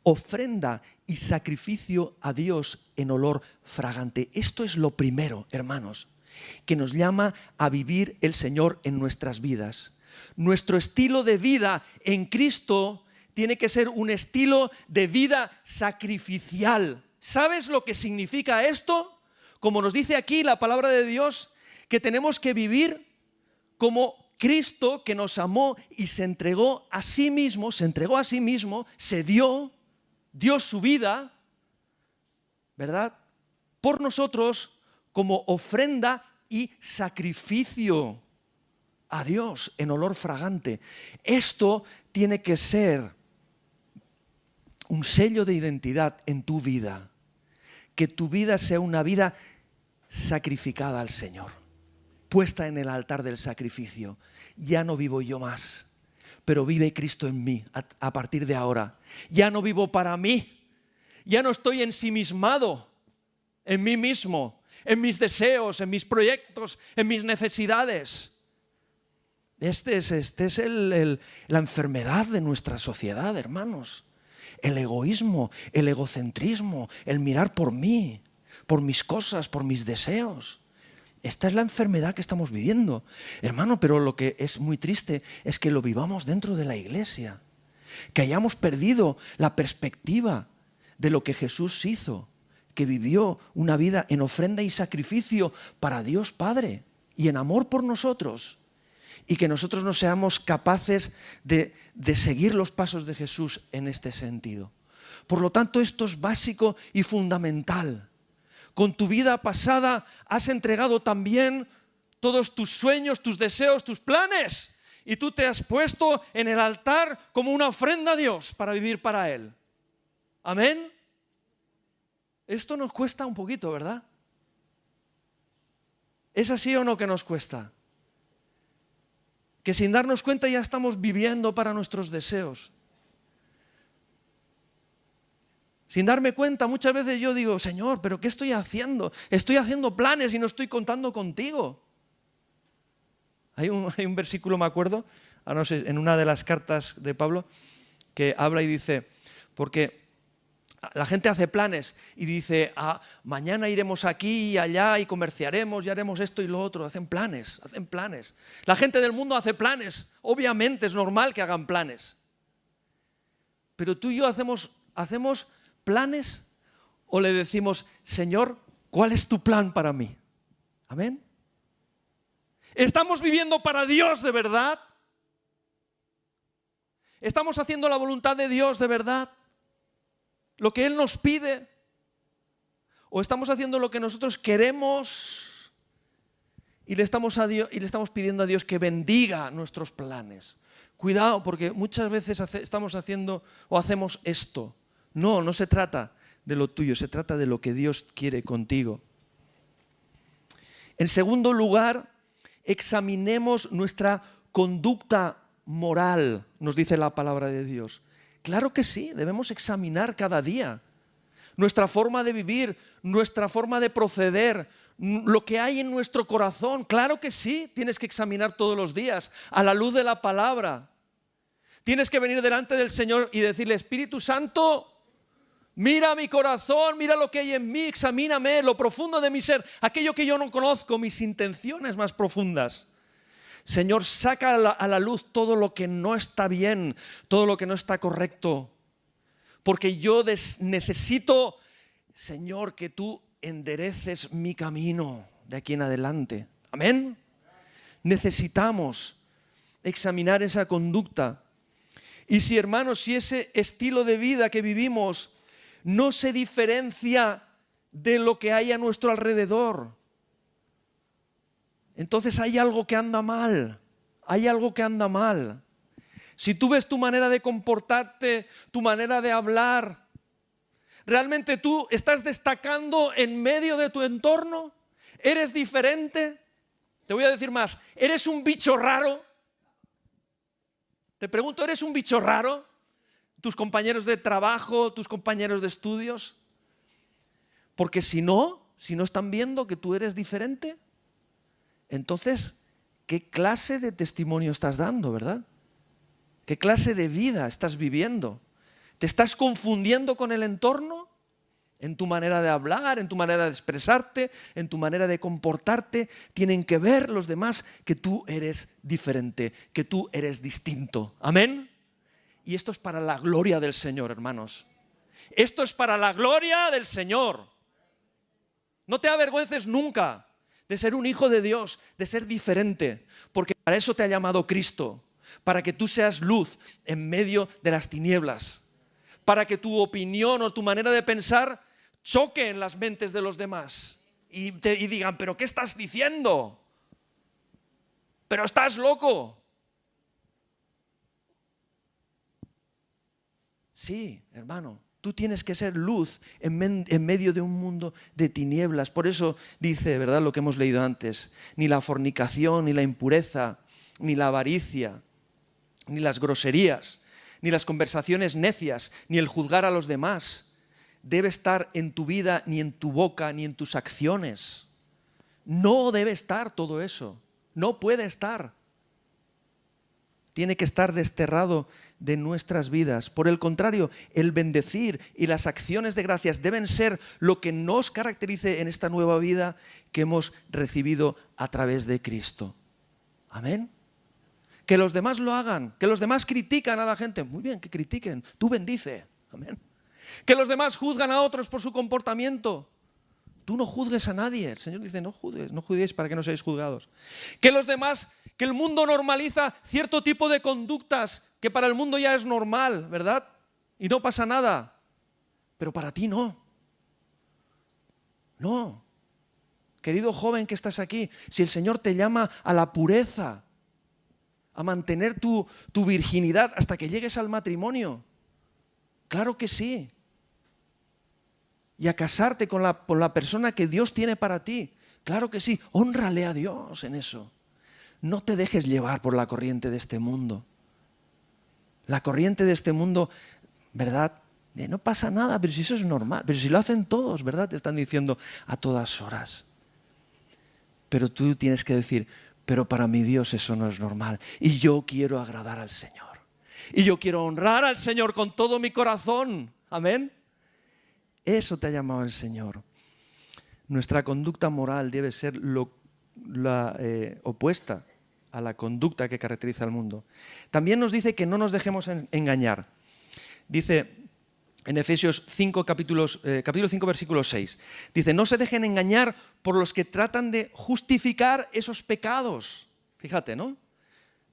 ofrenda y sacrificio a Dios en olor fragante. Esto es lo primero, hermanos, que nos llama a vivir el Señor en nuestras vidas. Nuestro estilo de vida en Cristo tiene que ser un estilo de vida sacrificial. ¿Sabes lo que significa esto? Como nos dice aquí la palabra de Dios, que tenemos que vivir como Cristo, que nos amó y se entregó a sí mismo, se dio su vida, ¿verdad?, por nosotros como ofrenda y sacrificio a Dios en olor fragante. Esto tiene que ser un sello de identidad en tu vida, que tu vida sea una vida sacrificada al Señor, puesta en el altar del sacrificio. Ya no vivo yo más, pero vive Cristo en mí a partir de ahora. Ya no vivo para mí, ya no estoy ensimismado en mí mismo, en mis deseos, en mis proyectos, en mis necesidades. Este es la enfermedad de nuestra sociedad, hermanos. El egoísmo, el egocentrismo, el mirar por mí, por mis cosas, por mis deseos. Esta es la enfermedad que estamos viviendo, hermano, pero lo que es muy triste es que lo vivamos dentro de la iglesia, que hayamos perdido la perspectiva de lo que Jesús hizo, que vivió una vida en ofrenda y sacrificio para Dios Padre. y en amor por nosotros, y que nosotros no seamos capaces de seguir los pasos de Jesús en este sentido. Por lo tanto, esto es básico y fundamental. Con tu vida pasada has entregado también todos tus sueños, tus deseos, tus planes, y tú te has puesto en el altar como una ofrenda a Dios para vivir para Él. Amén. Esto nos cuesta un poquito, ¿verdad? ¿Es así o no que nos cuesta? Que sin darnos cuenta ya estamos viviendo para nuestros deseos. Sin darme cuenta, muchas veces yo digo, Señor, ¿pero qué estoy haciendo? Estoy haciendo planes y no estoy contando contigo. Hay un versículo, me acuerdo, no sé, en una de las cartas de Pablo, que habla y dice, porque la gente hace planes y dice, mañana iremos aquí y allá y comerciaremos y haremos esto y lo otro. Hacen planes. La gente del mundo hace planes. Obviamente es normal que hagan planes. Pero tú y yo hacemos planes o le decimos, Señor, ¿cuál es tu plan para mí? Amén. ¿Estamos viviendo para Dios de verdad? ¿Estamos haciendo la voluntad de Dios de verdad? ¿Lo que Él nos pide? ¿O estamos haciendo lo que nosotros queremos y le estamos pidiendo a Dios que bendiga nuestros planes? Cuidado, porque muchas veces estamos haciendo o hacemos esto. No se trata de lo tuyo, se trata de lo que Dios quiere contigo. En segundo lugar, examinemos nuestra conducta moral, nos dice la palabra de Dios. Claro que sí, debemos examinar cada día nuestra forma de vivir, nuestra forma de proceder, lo que hay en nuestro corazón. Claro que sí, tienes que examinar todos los días a la luz de la palabra. Tienes que venir delante del Señor y decirle, Espíritu Santo, mira mi corazón, mira lo que hay en mí, examíname lo profundo de mi ser, aquello que yo no conozco, mis intenciones más profundas. Señor, saca a la luz todo lo que no está bien, todo lo que no está correcto. Porque yo necesito, Señor, que tú endereces mi camino de aquí en adelante. Amén. Necesitamos examinar esa conducta. Y si, hermanos, si ese estilo de vida que vivimos no se diferencia de lo que hay a nuestro alrededor, entonces hay algo que anda mal, Si tú ves tu manera de comportarte, tu manera de hablar, ¿realmente tú estás destacando en medio de tu entorno? ¿Eres diferente? Te voy a decir más, ¿eres un bicho raro? Te pregunto, ¿eres un bicho raro? ¿Tus compañeros de trabajo, tus compañeros de estudios? Porque si no están viendo que tú eres diferente, entonces, ¿qué clase de testimonio estás dando, verdad? ¿Qué clase de vida estás viviendo? ¿Te estás confundiendo con el entorno? En tu manera de hablar, en tu manera de expresarte, en tu manera de comportarte, tienen que ver los demás que tú eres diferente, que tú eres distinto. ¿Amén? Y esto es para la gloria del Señor, hermanos. Esto es para la gloria del Señor. No te avergüences nunca de ser un hijo de Dios, de ser diferente, porque para eso te ha llamado Cristo, para que tú seas luz en medio de las tinieblas, para que tu opinión o tu manera de pensar choque en las mentes de los demás y digan, ¿pero qué estás diciendo? ¿Pero estás loco? Sí, hermano. Tú tienes que ser luz en medio de un mundo de tinieblas. Por eso dice, ¿verdad?, lo que hemos leído antes. Ni la fornicación, ni la impureza, ni la avaricia, ni las groserías, ni las conversaciones necias, ni el juzgar a los demás debe estar en tu vida, ni en tu boca, ni en tus acciones. No debe estar todo eso. No puede estar. Tiene que estar desterrado de nuestras vidas. Por el contrario, el bendecir y las acciones de gracias deben ser lo que nos caracterice en esta nueva vida que hemos recibido a través de Cristo. Amén. Que los demás lo hagan, que los demás critican a la gente. Muy bien, que critiquen. Tú bendice. Amén. Que los demás juzgan a otros por su comportamiento. Tú no juzgues a nadie. El Señor dice, no juzgues, no juzguéis para que no seáis juzgados. Que los demás, que el mundo normaliza cierto tipo de conductas que para el mundo ya es normal, ¿verdad? Y no pasa nada. Pero para ti no. No. Querido joven que estás aquí, si el Señor te llama a la pureza, a mantener tu virginidad hasta que llegues al matrimonio, claro que sí. Y a casarte con la persona que Dios tiene para ti, claro que sí. Hónrale a Dios en eso. No te dejes llevar por la corriente de este mundo. La corriente de este mundo, ¿verdad? No pasa nada, pero si eso es normal, pero si lo hacen todos, ¿verdad? Te están diciendo a todas horas. Pero tú tienes que decir, pero para mi Dios eso no es normal. Y yo quiero agradar al Señor. Y yo quiero honrar al Señor con todo mi corazón. Amén. Eso te ha llamado el Señor. Nuestra conducta moral debe ser la opuesta a la conducta que caracteriza al mundo. También nos dice que no nos dejemos engañar. Dice en Efesios 5, capítulo 5, versículo 6. Dice, no se dejen engañar por los que tratan de justificar esos pecados. Fíjate, ¿no?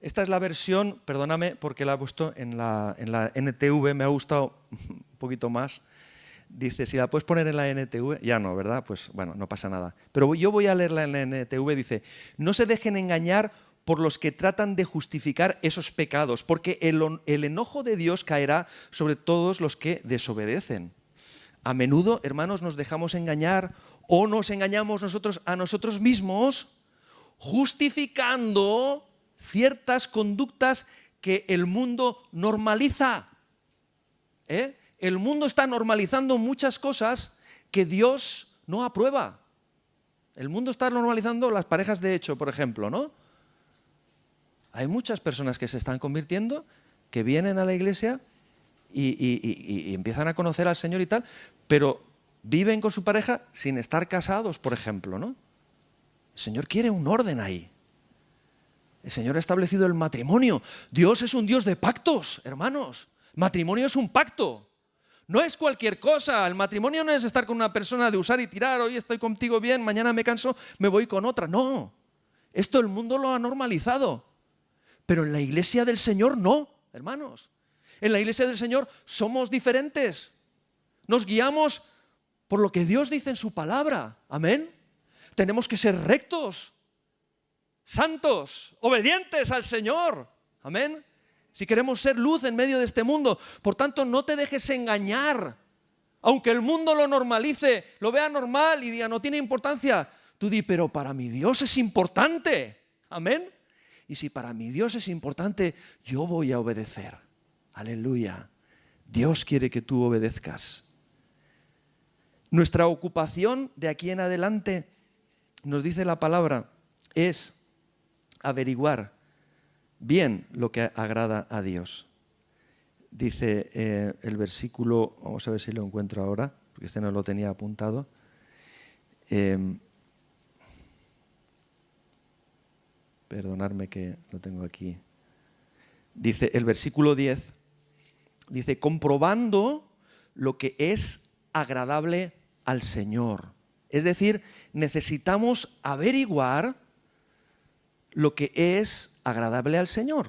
Esta es la versión, perdóname, porque la he puesto en la NTV, me ha gustado un poquito más. Dice, si la puedes poner en la NTV, ya no, ¿verdad? Pues bueno, no pasa nada. Pero yo voy a leerla en la NTV, dice, no se dejen engañar por los que tratan de justificar esos pecados, porque el enojo de Dios caerá sobre todos los que desobedecen. A menudo, hermanos, nos dejamos engañar o nos engañamos nosotros a nosotros mismos justificando ciertas conductas que el mundo normaliza. El mundo está normalizando muchas cosas que Dios no aprueba. El mundo está normalizando las parejas de hecho, por ejemplo, ¿no? Hay muchas personas que se están convirtiendo, que vienen a la iglesia y empiezan a conocer al Señor y tal, pero viven con su pareja sin estar casados, por ejemplo, ¿no? El Señor quiere un orden ahí. El Señor ha establecido el matrimonio. Dios es un Dios de pactos, hermanos. Matrimonio es un pacto. No es cualquier cosa. El matrimonio no es estar con una persona de usar y tirar. Hoy estoy contigo bien, mañana me canso, me voy con otra. No. Esto el mundo lo ha normalizado. Pero en la iglesia del Señor no, hermanos. En la iglesia del Señor somos diferentes. Nos guiamos por lo que Dios dice en su palabra. Amén. Tenemos que ser rectos, santos, obedientes al Señor. Amén. Si queremos ser luz en medio de este mundo. Por tanto, no te dejes engañar. Aunque el mundo lo normalice, lo vea normal y diga no tiene importancia. Tú di, pero para mi Dios es importante. Amén. Y si para mi Dios es importante, yo voy a obedecer. Aleluya. Dios quiere que tú obedezcas. Nuestra ocupación de aquí en adelante, nos dice la palabra, es averiguar bien lo que agrada a Dios. Dice el versículo, vamos a ver si lo encuentro ahora, porque este no lo tenía apuntado. Perdonadme que lo tengo aquí. Dice el versículo 10, dice, comprobando lo que es agradable al Señor. Es decir, necesitamos averiguar lo que es agradable al Señor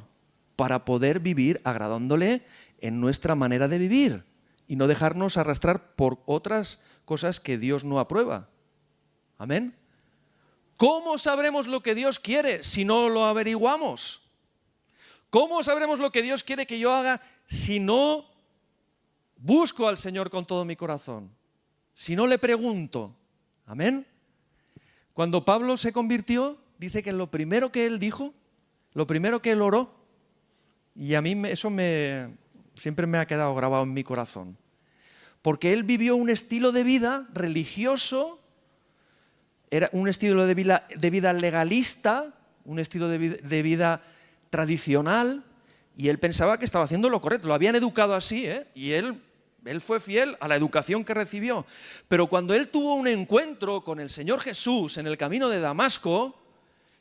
para poder vivir agradándole en nuestra manera de vivir y no dejarnos arrastrar por otras cosas que Dios no aprueba. Amén. ¿Cómo sabremos lo que Dios quiere si no lo averiguamos? ¿Cómo sabremos lo que Dios quiere que yo haga si no busco al Señor con todo mi corazón? Si no le pregunto. Amén. Cuando Pablo se convirtió, dice que lo primero que él dijo, lo primero que él oró, y a mí eso siempre me ha quedado grabado en mi corazón, porque él vivió un estilo de vida religioso, era un estilo de vida legalista, un estilo de vida tradicional, y él pensaba que estaba haciendo lo correcto. Lo habían educado así, y él fue fiel a la educación que recibió. Pero cuando él tuvo un encuentro con el Señor Jesús en el camino de Damasco,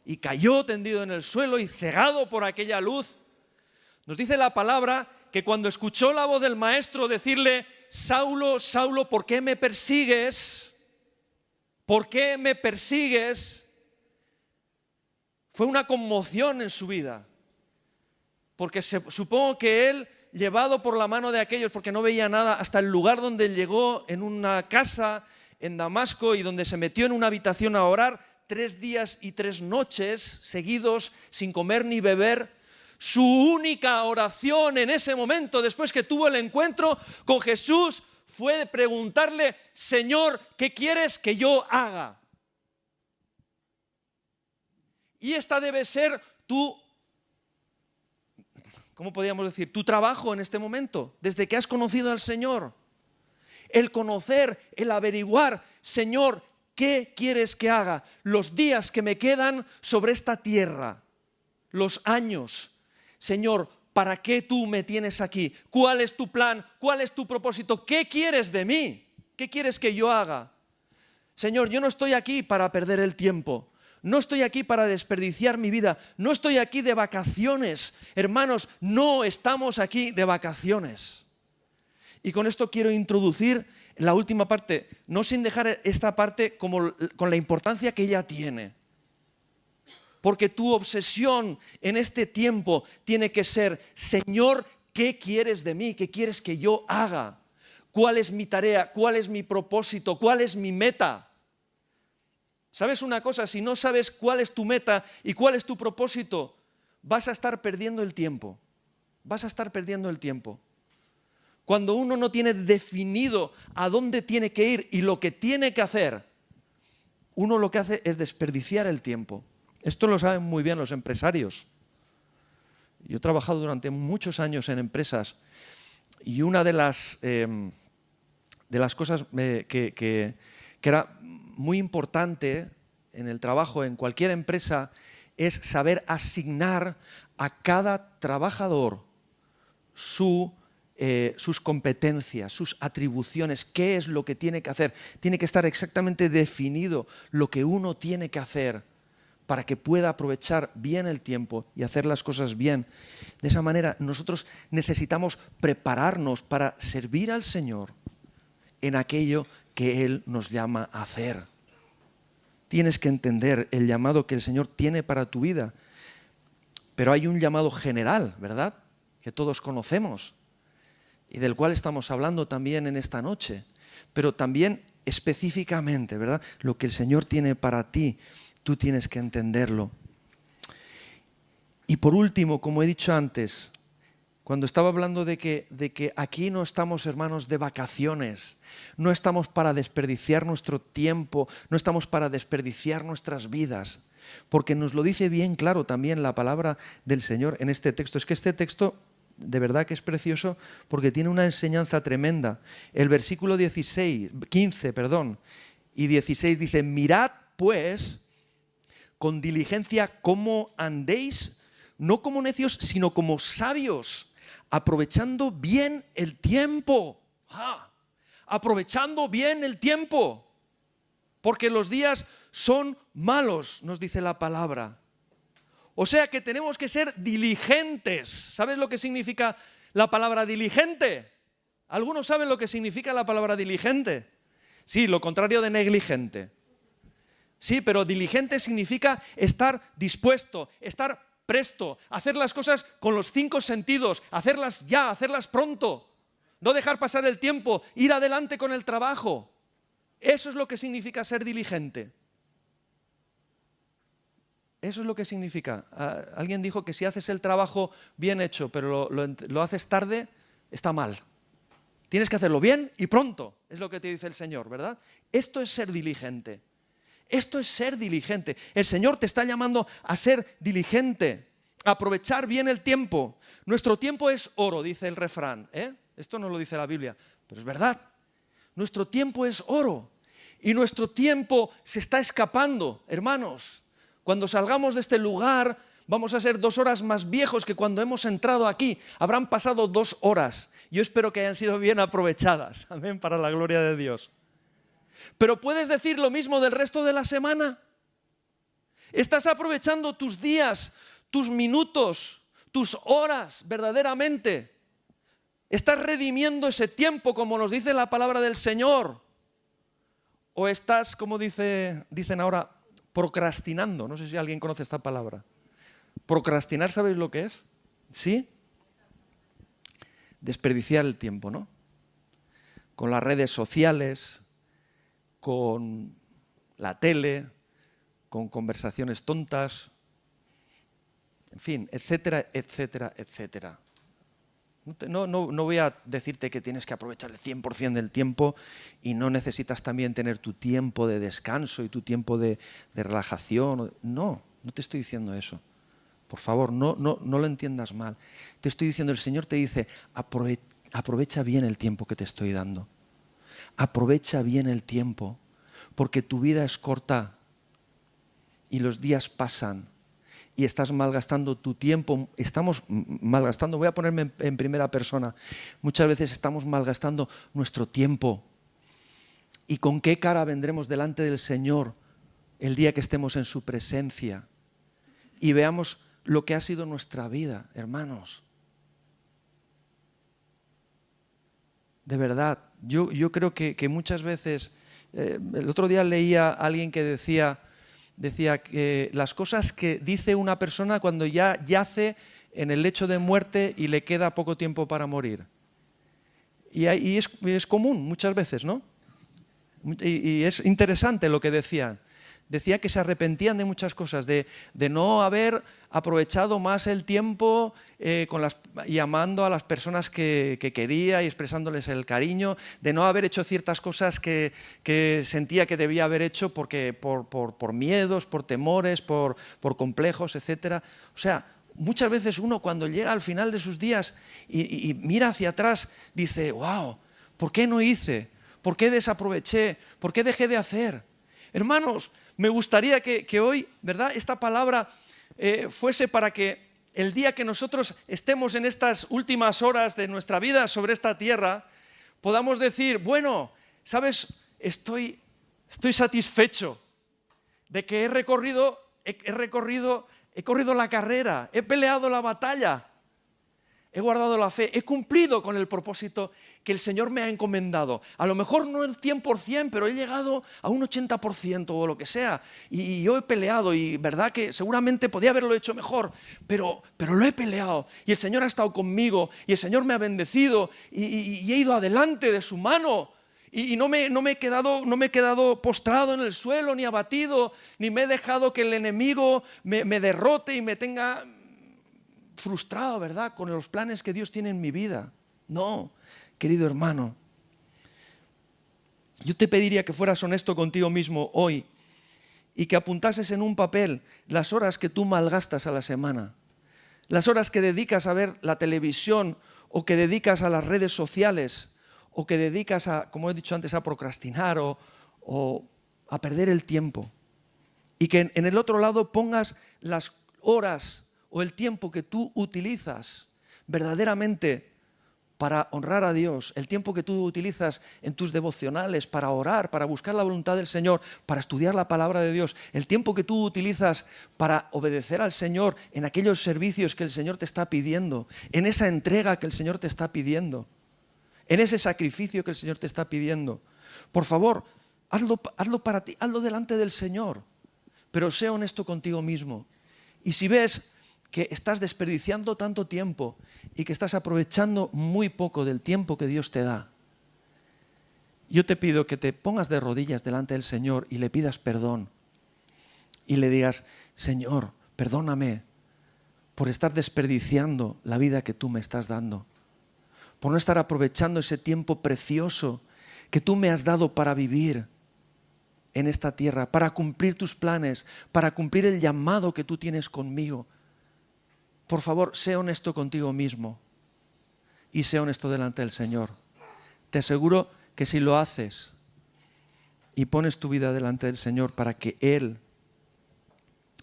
y cayó tendido en el suelo y cegado por aquella luz, nos dice la palabra que cuando escuchó la voz del Maestro decirle, Saulo, Saulo, ¿por qué me persigues? ¿Por qué me persigues? Fue una conmoción en su vida. Porque supongo que él, llevado por la mano de aquellos, porque no veía nada, hasta el lugar donde llegó, en una casa en Damasco, y donde se metió en una habitación a orar 3 días y 3 noches seguidos, sin comer ni beber. Su única oración en ese momento, después que tuvo el encuentro con Jesús, fue preguntarle: Señor, ¿qué quieres que yo haga? Y esta debe ser ¿cómo podríamos decir? Tu trabajo en este momento, desde que has conocido al Señor. El conocer, el averiguar: Señor, ¿qué quieres que haga? Los días que me quedan sobre esta tierra, los años. Señor, ¿para qué tú me tienes aquí? ¿Cuál es tu plan? ¿Cuál es tu propósito? ¿Qué quieres de mí? ¿Qué quieres que yo haga? Señor, yo no estoy aquí para perder el tiempo. No estoy aquí para desperdiciar mi vida. No estoy aquí de vacaciones. Hermanos, no estamos aquí de vacaciones. Y con esto quiero introducir la última parte, no sin dejar esta parte con la importancia que ella tiene. Porque tu obsesión en este tiempo tiene que ser: Señor, ¿qué quieres de mí? ¿Qué quieres que yo haga? ¿Cuál es mi tarea? ¿Cuál es mi propósito? ¿Cuál es mi meta? ¿Sabes una cosa? Si no sabes cuál es tu meta y cuál es tu propósito, vas a estar perdiendo el tiempo. Vas a estar perdiendo el tiempo. Cuando uno no tiene definido a dónde tiene que ir y lo que tiene que hacer, uno lo que hace es desperdiciar el tiempo. Esto lo saben muy bien los empresarios. Yo he trabajado durante muchos años en empresas, y una de las cosas que era muy importante en el trabajo, en cualquier empresa, es saber asignar a cada trabajador sus competencias, sus atribuciones, qué es lo que tiene que hacer. Tiene que estar exactamente definido lo que uno tiene que hacer para que pueda aprovechar bien el tiempo y hacer las cosas bien. De esa manera nosotros necesitamos prepararnos para servir al Señor en aquello que Él nos llama a hacer. Tienes que entender el llamado que el Señor tiene para tu vida. Pero hay un llamado general, ¿verdad?, que todos conocemos y del cual estamos hablando también en esta noche. Pero también específicamente, ¿verdad?, lo que el Señor tiene para ti, tú tienes que entenderlo. Y por último, como he dicho antes, cuando estaba hablando de que aquí no estamos, hermanos, de vacaciones, no estamos para desperdiciar nuestro tiempo, no estamos para desperdiciar nuestras vidas, porque nos lo dice bien claro también la palabra del Señor en este texto. Es que este texto de verdad que es precioso porque tiene una enseñanza tremenda. El versículo 15 y 16 dice: mirad pues con diligencia cómo andéis, no como necios, sino como sabios, aprovechando bien el tiempo. Aprovechando bien el tiempo, porque los días son malos, nos dice la palabra. O sea que tenemos que ser diligentes. ¿Sabes lo que significa la palabra diligente? ¿Algunos saben lo que significa la palabra diligente? Sí, lo contrario de negligente. Sí, pero diligente significa estar dispuesto, estar presto, hacer las cosas con los 5 sentidos, hacerlas ya, hacerlas pronto, no dejar pasar el tiempo, ir adelante con el trabajo. Eso es lo que significa ser diligente. Eso es lo que significa. Alguien dijo que si haces el trabajo bien hecho, pero lo haces tarde, está mal. Tienes que hacerlo bien y pronto, es lo que te dice el Señor, ¿verdad? Esto es ser diligente. Esto es ser diligente. El Señor te está llamando a ser diligente, a aprovechar bien el tiempo. Nuestro tiempo es oro, dice el refrán. Esto no lo dice la Biblia, pero es verdad. Nuestro tiempo es oro y nuestro tiempo se está escapando, hermanos. Cuando salgamos de este lugar vamos a ser 2 horas más viejos que cuando hemos entrado aquí. Habrán pasado 2 horas. Yo espero que hayan sido bien aprovechadas. Amén, para la gloria de Dios. Pero ¿puedes decir lo mismo del resto de la semana? ¿Estás aprovechando tus días, tus minutos, tus horas verdaderamente? ¿Estás redimiendo ese tiempo como nos dice la palabra del Señor? o estás, como dicen ahora, procrastinando. No sé si alguien conoce esta palabra. Procrastinar, ¿sabéis lo que es? ¿Sí? Desperdiciar el tiempo, ¿no? Con las redes sociales, con la tele, con conversaciones tontas, en fin, etcétera, etcétera, etcétera. No voy a decirte que tienes que aprovechar el 100% del tiempo y no necesitas también tener tu tiempo de descanso y tu tiempo de relajación. No te estoy diciendo eso. Por favor, no lo entiendas mal. Te estoy diciendo, el Señor te dice, aprovecha bien el tiempo que te estoy dando. Aprovecha bien el tiempo, porque tu vida es corta y los días pasan. Y estás malgastando tu tiempo, estamos malgastando, voy a ponerme en primera persona, muchas veces estamos malgastando nuestro tiempo. ¿Y con qué cara vendremos delante del Señor el día que estemos en su presencia y veamos lo que ha sido nuestra vida, hermanos? De verdad, yo creo que muchas veces, el otro día leía a alguien que decía que las cosas que dice una persona cuando ya yace en el lecho de muerte y le queda poco tiempo para morir. Y es común muchas veces, ¿no? Y es interesante lo que decían. Decía que se arrepentían de muchas cosas, de no haber aprovechado más el tiempo llamando a las personas que quería y expresándoles el cariño, de no haber hecho ciertas cosas que sentía que debía haber hecho porque por miedos, por temores, por complejos, etc. O sea, muchas veces uno cuando llega al final de sus días y mira hacia atrás, dice, wow, ¿por qué no hice? ¿Por qué desaproveché? ¿Por qué dejé de hacer? Hermanos, me gustaría que hoy, ¿verdad?, esta palabra fuese para que el día que nosotros estemos en estas últimas horas de nuestra vida sobre esta tierra, podamos decir, bueno, ¿sabes? Estoy satisfecho de que he corrido la carrera, he peleado la batalla, he guardado la fe, he cumplido con el propósito que el Señor me ha encomendado. A lo mejor no el 100%, pero he llegado a un 80% o lo que sea. Y yo he peleado y verdad que seguramente podía haberlo hecho mejor, pero lo he peleado. Y el Señor ha estado conmigo y el Señor me ha bendecido y he ido adelante de su mano. Y no me he quedado postrado en el suelo, ni abatido, ni me he dejado que el enemigo me derrote y me tenga frustrado, ¿verdad?, con los planes que Dios tiene en mi vida. No, querido hermano, yo te pediría que fueras honesto contigo mismo hoy y que apuntases en un papel las horas que tú malgastas a la semana, las horas que dedicas a ver la televisión o que dedicas a las redes sociales o que dedicas a, como he dicho antes, a procrastinar o a perder el tiempo. Y que en el otro lado pongas las horas o el tiempo que tú utilizas verdaderamente para honrar a Dios, el tiempo que tú utilizas en tus devocionales para orar, para buscar la voluntad del Señor, para estudiar la palabra de Dios, el tiempo que tú utilizas para obedecer al Señor en aquellos servicios que el Señor te está pidiendo, en esa entrega que el Señor te está pidiendo, en ese sacrificio que el Señor te está pidiendo. Por favor, hazlo para ti, hazlo delante del Señor, pero sé honesto contigo mismo. Y si ves que estás desperdiciando tanto tiempo y que estás aprovechando muy poco del tiempo que Dios te da, yo te pido que te pongas de rodillas delante del Señor y le pidas perdón y le digas, Señor, perdóname por estar desperdiciando la vida que tú me estás dando, por no estar aprovechando ese tiempo precioso que tú me has dado para vivir en esta tierra, para cumplir tus planes, para cumplir el llamado que tú tienes conmigo. Por favor, sé honesto contigo mismo y sé honesto delante del Señor. Te aseguro que si lo haces y pones tu vida delante del Señor para que Él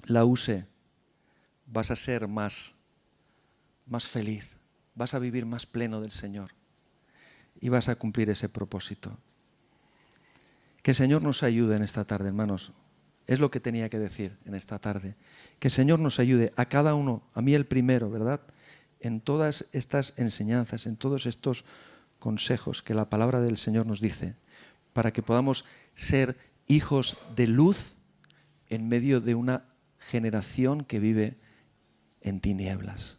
la use, vas a ser más feliz, vas a vivir más pleno del Señor y vas a cumplir ese propósito. Que el Señor nos ayude en esta tarde, hermanos. Es lo que tenía que decir en esta tarde. Que el Señor nos ayude a cada uno, a mí el primero, ¿verdad?, en todas estas enseñanzas, en todos estos consejos que la palabra del Señor nos dice, para que podamos ser hijos de luz en medio de una generación que vive en tinieblas.